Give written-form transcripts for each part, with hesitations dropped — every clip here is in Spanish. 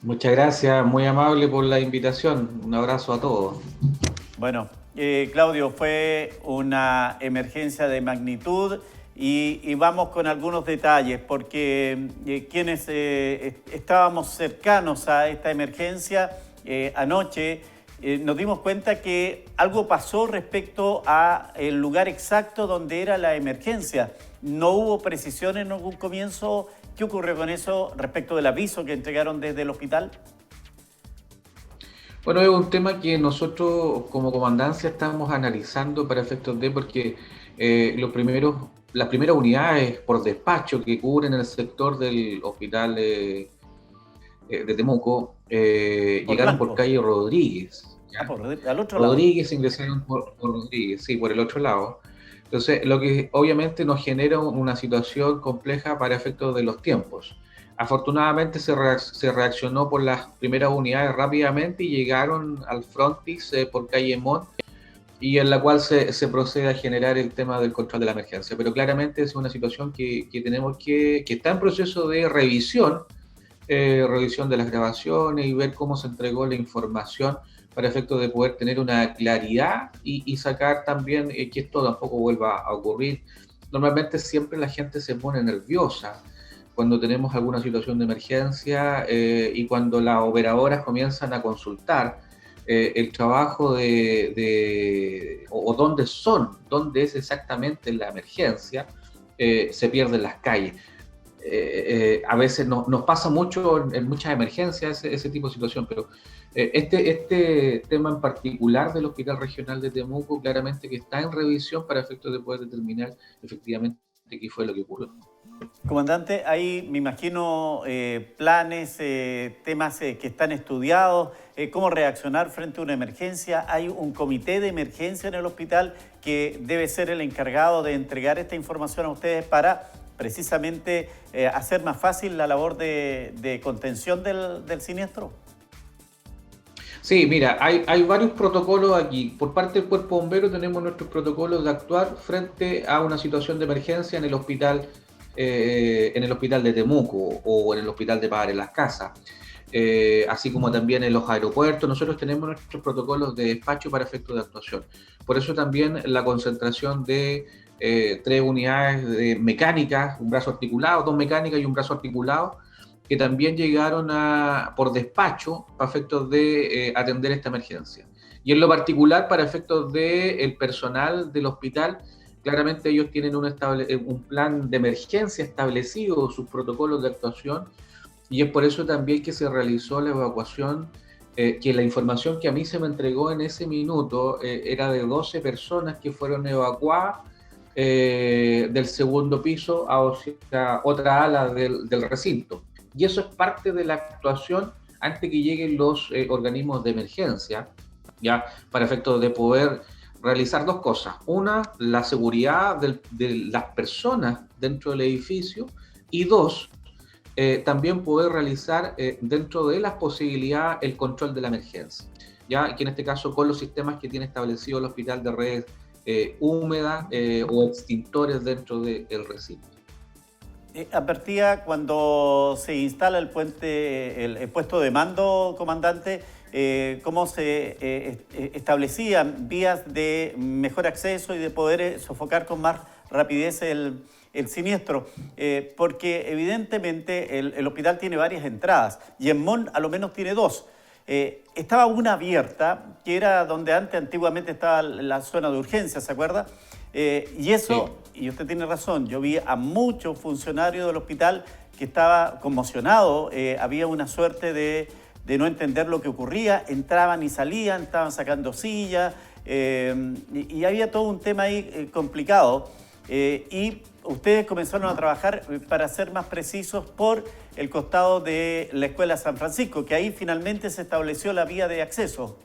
Muchas gracias, muy amable por la invitación. Un abrazo a todos. Bueno, Claudio, fue una emergencia de magnitud y vamos con algunos detalles, porque quienes estábamos cercanos a esta emergencia anoche, nos dimos cuenta que algo pasó respecto a el lugar exacto donde era la emergencia. No hubo precisión en algún comienzo. ¿Qué ocurrió con eso respecto del aviso que entregaron desde el hospital? Bueno, es un tema que nosotros como comandancia estamos analizando para efectos de porque las primeras unidades por despacho que cubren el sector del hospital de Temuco Por llegaron por Blanco. calle Rodríguez, Ah, ¿ya? al otro lado. Rodríguez ingresaron por Rodríguez, sí, por el otro lado. Entonces, lo que obviamente nos genera una situación compleja para efectos de los tiempos. Afortunadamente se reaccionó por las primeras unidades rápidamente y llegaron al frontis por calle Mont y en la cual se procede a generar el tema del control de la emergencia. Pero claramente es una situación que tenemos que está en proceso de revisión, revisión de las grabaciones y ver cómo se entregó la información para efectos de poder tener una claridad y sacar también que esto tampoco vuelva a ocurrir. Normalmente siempre la gente se pone nerviosa cuando tenemos alguna situación de emergencia y cuando las operadoras comienzan a consultar el trabajo o dónde es exactamente la emergencia, se pierden las calles. A veces nos pasa mucho en muchas emergencias ese tipo de situación, pero este tema en particular del Hospital Regional de Temuco claramente que está en revisión para efectos de poder determinar efectivamente qué fue lo que ocurrió. Comandante, hay, me imagino, planes, temas que están estudiados, cómo reaccionar frente a una emergencia. Hay un comité de emergencia en el hospital que debe ser el encargado de entregar esta información a ustedes para precisamente hacer más fácil la labor de contención del siniestro. Sí, mira, hay varios protocolos aquí. Por parte del Cuerpo Bombero tenemos nuestros protocolos de actuar frente a una situación de emergencia en el hospital de Temuco o en el hospital de Padre Las Casas, así como también en los aeropuertos. Nosotros tenemos nuestros protocolos de despacho para efectos de actuación. Por eso también la concentración de 3 unidades de mecánicas, un brazo articulado, 2 mecánicas y un brazo articulado, que también llegaron por despacho para efectos de atender esta emergencia. Y en lo particular, para efectos del personal del hospital, claramente ellos tienen un plan de emergencia establecido, sus protocolos de actuación, y es por eso también que se realizó la evacuación, que la información que a mí se me entregó en ese minuto era de 12 personas que fueron evacuadas del segundo piso a otra ala del recinto. Y eso es parte de la actuación antes que lleguen los organismos de emergencia, ya para efectos de poder realizar dos cosas. Una, la seguridad de las personas dentro del edificio y dos, también poder realizar dentro de las posibilidades el control de la emergencia. Ya que en este caso con los sistemas que tiene establecido el hospital de redes húmedas o extintores dentro del recinto. Advertía cuando se instala el puente, el puesto de mando, comandante, cómo se establecían vías de mejor acceso y de poder sofocar con más rapidez el siniestro, porque evidentemente el hospital tiene varias entradas y en Mon a lo menos tiene dos. Estaba una abierta, que era donde antiguamente estaba la zona de urgencia, ¿se acuerda? Y Sí. eso, y usted tiene razón, yo vi a muchos funcionarios del hospital que estaba conmocionado, había una suerte de no entender lo que ocurría, entraban y salían, estaban sacando sillas, y había todo un tema ahí complicado. Y ustedes comenzaron a trabajar, para ser más precisos, por el costado de la Escuela San Francisco, que ahí finalmente se estableció la vía de acceso.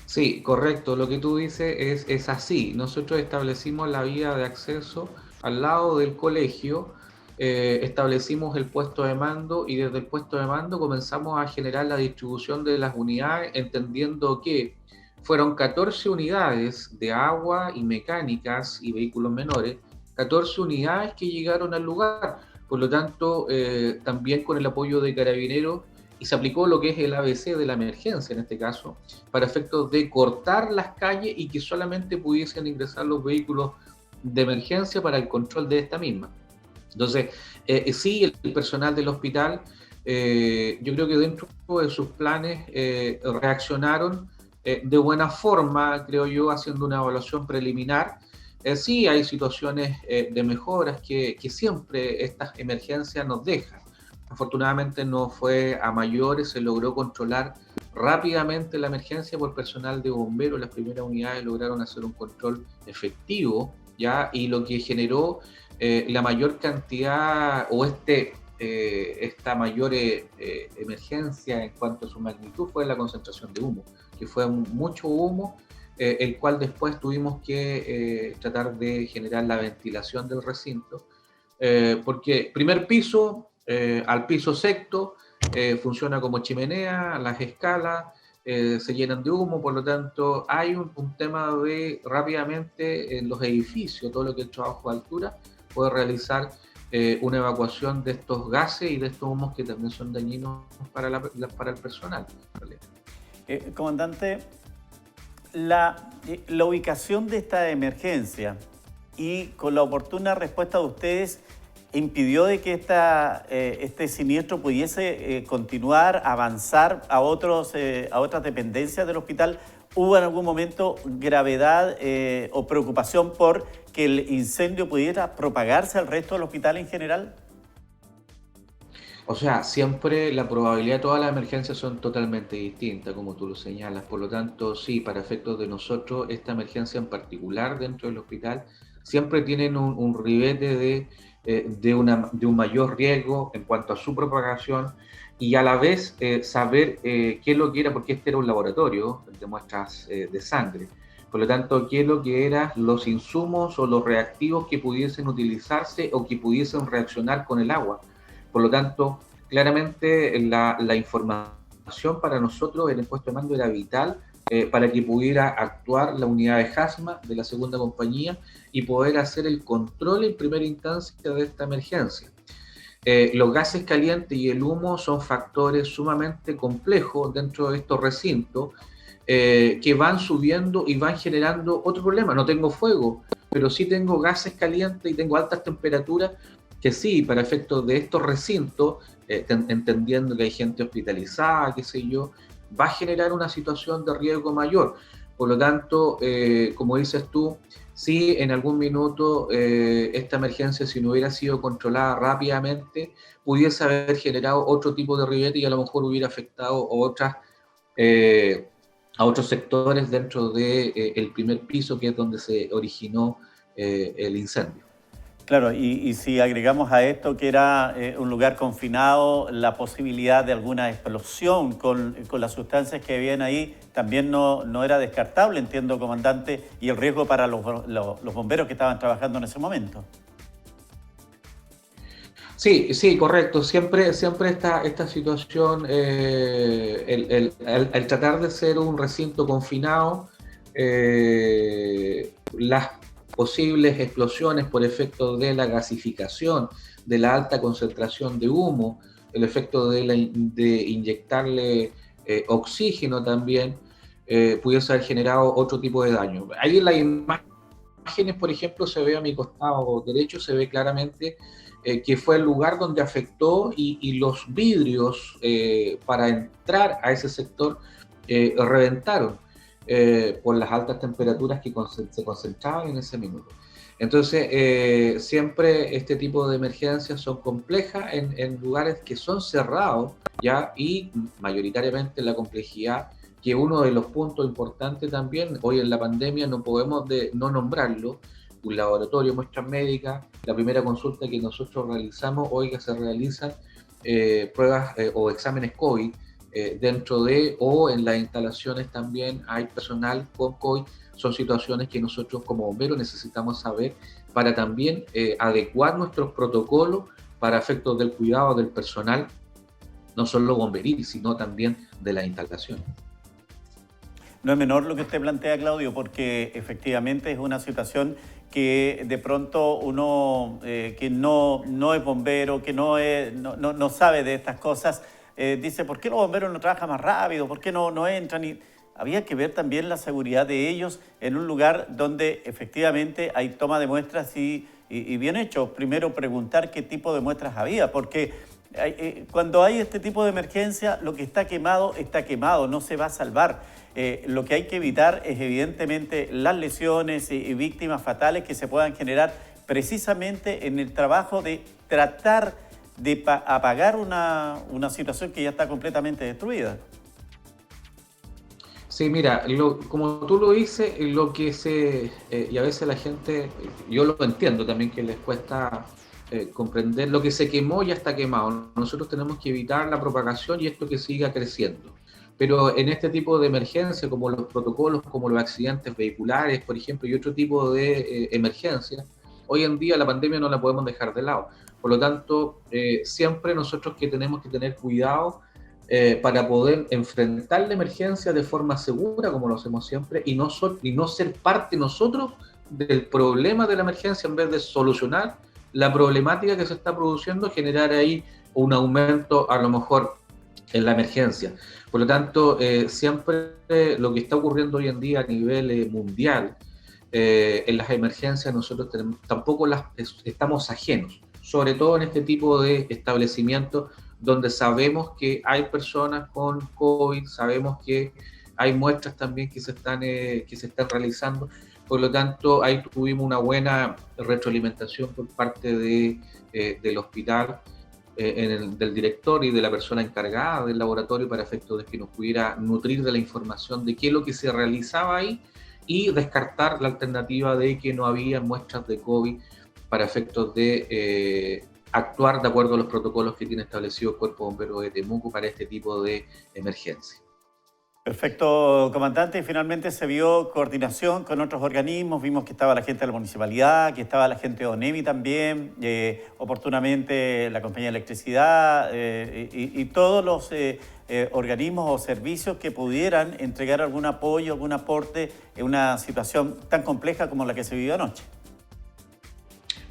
Sí, correcto. Lo que tú dices es así. Nosotros establecimos la vía de acceso al lado del colegio, establecimos el puesto de mando y desde el puesto de mando comenzamos a generar la distribución de las unidades, entendiendo que fueron 14 unidades de agua y mecánicas y vehículos menores, 14 unidades que llegaron al lugar. por lo tanto, también con el apoyo de Carabineros, y se aplicó lo que es el ABC de la emergencia en este caso, para efectos de cortar las calles y que solamente pudiesen ingresar los vehículos de emergencia para el control de esta misma. Entonces, sí, el personal del hospital, yo creo que dentro de sus planes reaccionaron de buena forma, creo yo, haciendo una evaluación preliminar. Sí, hay situaciones de mejoras que siempre estas emergencias nos dejan. Afortunadamente no fue a mayores, se logró controlar rápidamente la emergencia por personal de bomberos. Las primeras unidades lograron hacer un control efectivo, ¿ya? Y lo que generó la mayor cantidad o esta mayor emergencia en cuanto a su magnitud fue la concentración de humo, que fue mucho humo, el cual después tuvimos que tratar de generar la ventilación del recinto, porque primer piso, al piso sexto, funciona como chimenea, las escalas se llenan de humo, por lo tanto hay un tema de rápidamente en los edificios, todo lo que es trabajo de altura, poder realizar una evacuación de estos gases y de estos humos que también son dañinos para el personal. Comandante, la ubicación de esta emergencia y con la oportuna respuesta de ustedes impidió de que este siniestro pudiese continuar, avanzar a otras dependencias del hospital. ¿Hubo en algún momento gravedad o preocupación por que el incendio pudiera propagarse al resto del hospital en general? O sea, siempre la probabilidad de todas las emergencias son totalmente distintas, como tú lo señalas. Por lo tanto, sí, para efectos de nosotros, esta emergencia en particular dentro del hospital siempre tienen un ribete de un mayor riesgo en cuanto a su propagación y a la vez saber qué es lo que era, porque este era un laboratorio de muestras de sangre. Por lo tanto, qué es lo que eran los insumos o los reactivos que pudiesen utilizarse o que pudiesen reaccionar con el agua. Por lo tanto, claramente la información para nosotros en el puesto de mando era vital para que pudiera actuar la unidad de HASMA de la segunda compañía y poder hacer el control en primera instancia de esta emergencia. Los gases calientes y el humo son factores sumamente complejos dentro de estos recintos que van subiendo y van generando otro problema. No tengo fuego, pero sí tengo gases calientes y tengo altas temperaturas que sí, para efectos de estos recintos, entendiendo que hay gente hospitalizada, qué sé yo, va a generar una situación de riesgo mayor. Por lo tanto, como dices tú, sí, en algún minuto esta emergencia, si no hubiera sido controlada rápidamente, pudiese haber generado otro tipo de ribete y a lo mejor hubiera afectado a otros sectores dentro del primer piso, que es donde se originó el incendio. Claro, y si agregamos a esto que era un lugar confinado, la posibilidad de alguna explosión con las sustancias que habían ahí también no era descartable, entiendo, comandante, y el riesgo para los bomberos que estaban trabajando en ese momento. Sí, sí, correcto. Siempre esta situación, el tratar de ser un recinto confinado, las posibles explosiones por efecto de la gasificación, de la alta concentración de humo, el efecto de inyectarle oxígeno también, pudiese haber generado otro tipo de daño. Ahí en las imágenes, por ejemplo, se ve a mi costado derecho, se ve claramente que fue el lugar donde afectó y los vidrios para entrar a ese sector reventaron. Por las altas temperaturas que se concentraban en ese minuto. Entonces, siempre este tipo de emergencias son complejas en lugares que son cerrados, ¿ya? Y mayoritariamente la complejidad, que uno de los puntos importantes también, hoy en la pandemia no podemos no nombrarlo, un laboratorio, muestras médicas, la primera consulta que nosotros realizamos, oiga, se realizan pruebas o exámenes COVID, dentro de o en las instalaciones también hay personal con COVID. Son situaciones que nosotros como bomberos necesitamos saber para también adecuar nuestros protocolos para efectos del cuidado del personal, no solo bomberil, sino también de las instalaciones. No es menor lo que usted plantea, Claudio, porque efectivamente es una situación que de pronto uno que no es bombero, que no sabe de estas cosas, dice, ¿por qué los bomberos no trabajan más rápido? ¿Por qué no entran? Y había que ver también la seguridad de ellos en un lugar donde efectivamente hay toma de muestras y bien hecho. Primero preguntar qué tipo de muestras había, porque cuando hay este tipo de emergencia, lo que está quemado, no se va a salvar. Lo que hay que evitar es evidentemente las lesiones y víctimas fatales que se puedan generar precisamente en el trabajo de tratar de apagar una situación que ya está completamente destruida. Sí, mira, como tú lo dices, lo que y a veces la gente, yo lo entiendo también que les cuesta comprender, lo que se quemó ya está quemado. Nosotros tenemos que evitar la propagación y esto que siga creciendo. Pero en este tipo de emergencia, como los protocolos, como los accidentes vehiculares, por ejemplo, y otro tipo de emergencias, hoy en día la pandemia no la podemos dejar de lado. Por lo tanto, siempre nosotros que tenemos que tener cuidado para poder enfrentar la emergencia de forma segura, como lo hacemos siempre, y no ser parte nosotros del problema de la emergencia en vez de solucionar la problemática que se está produciendo, generar ahí un aumento a lo mejor en la emergencia. Por lo tanto, siempre lo que está ocurriendo hoy en día a nivel mundial, en las emergencias nosotros tampoco estamos ajenos, sobre todo en este tipo de establecimientos donde sabemos que hay personas con COVID, sabemos que hay muestras también que se están realizando. Por lo tanto, ahí tuvimos una buena retroalimentación por parte del hospital, del director y de la persona encargada del laboratorio para efectos de que nos pudiera nutrir de la información de qué es lo que se realizaba ahí y descartar la alternativa de que no había muestras de COVID para efectos de actuar de acuerdo a los protocolos que tiene establecido el Cuerpo Bombero de Temuco para este tipo de emergencia. Perfecto, comandante. Y finalmente se vio coordinación con otros organismos. Vimos que estaba la gente de la municipalidad, que estaba la gente de ONEMI también, oportunamente la compañía de electricidad y todos los organismos o servicios que pudieran entregar algún apoyo, algún aporte en una situación tan compleja como la que se vivió anoche.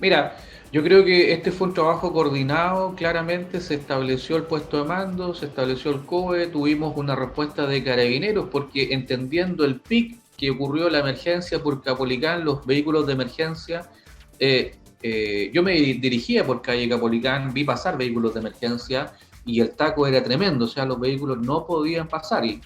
Mira, yo creo que este fue un trabajo coordinado, claramente se estableció el puesto de mando, se estableció el COE, tuvimos una respuesta de carabineros, porque entendiendo el pic que ocurrió la emergencia por Capolicán, los vehículos de emergencia, yo me dirigía por calle Capolicán, vi pasar vehículos de emergencia y el taco era tremendo, o sea, los vehículos no podían pasar y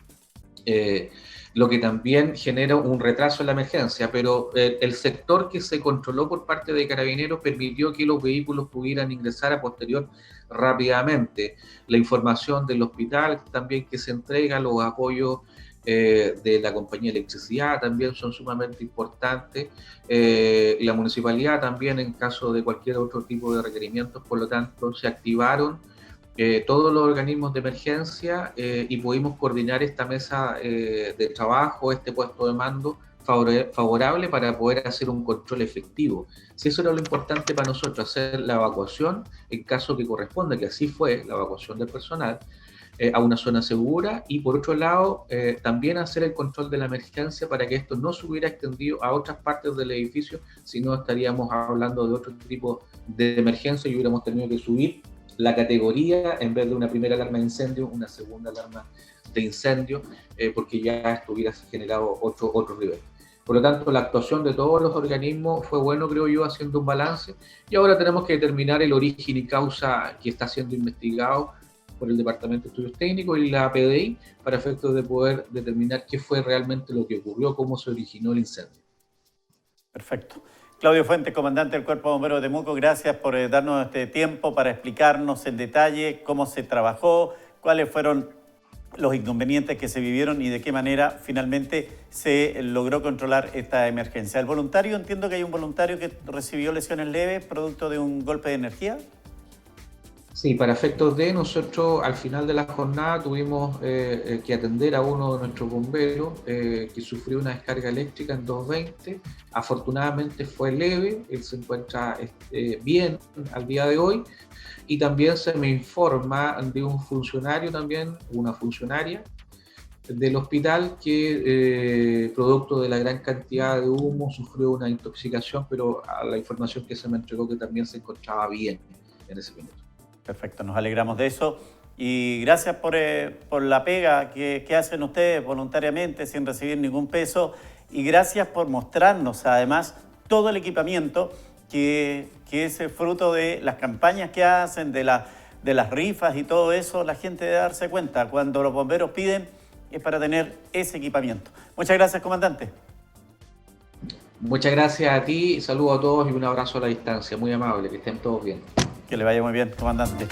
lo que también genera un retraso en la emergencia, pero el sector que se controló por parte de Carabineros permitió que los vehículos pudieran ingresar a posterior rápidamente. La información del hospital también que se entrega, los apoyos de la compañía de electricidad también son sumamente importantes, la municipalidad también en caso de cualquier otro tipo de requerimientos, por lo tanto se activaron todos los organismos de emergencia y pudimos coordinar esta mesa de trabajo, este puesto de mando favorable para poder hacer un control efectivo. Si eso era lo importante para nosotros, hacer la evacuación en caso que corresponda, que así fue la evacuación del personal, a una zona segura y por otro lado también hacer el control de la emergencia para que esto no se hubiera extendido a otras partes del edificio, si no estaríamos hablando de otro tipo de emergencia y hubiéramos tenido que subir la categoría, en vez de una primera alarma de incendio, una segunda alarma de incendio, porque ya estuviera generado otro nivel. Por lo tanto, la actuación de todos los organismos fue bueno, creo yo, haciendo un balance, y ahora tenemos que determinar el origen y causa que está siendo investigado por el Departamento de Estudios Técnicos y la PDI, para efectos de poder determinar qué fue realmente lo que ocurrió, cómo se originó el incendio. Perfecto. Claudio Fuentes, comandante del Cuerpo Bombero de Temuco, gracias por darnos este tiempo para explicarnos en detalle cómo se trabajó, cuáles fueron los inconvenientes que se vivieron y de qué manera finalmente se logró controlar esta emergencia. El voluntario, entiendo que hay un voluntario que recibió lesiones leves producto de un golpe de energía. Sí, para efectos de nosotros al final de la jornada tuvimos que atender a uno de nuestros bomberos que sufrió una descarga eléctrica en 220. Afortunadamente fue leve, él se encuentra bien al día de hoy y también se me informa de un funcionario también, una funcionaria, del hospital que, producto de la gran cantidad de humo, sufrió una intoxicación, pero a la información que se me entregó que también se encontraba bien en ese minuto. Perfecto, nos alegramos de eso. Y gracias por la pega que hacen ustedes voluntariamente, sin recibir ningún peso. Y gracias por mostrarnos, además, todo el equipamiento que es el fruto de las campañas que hacen, de las rifas y todo eso. La gente debe darse cuenta, cuando los bomberos piden, es para tener ese equipamiento. Muchas gracias, comandante. Muchas gracias a ti, saludos a todos y un abrazo a la distancia. Muy amable, que estén todos bien. Que le vaya muy bien, comandante.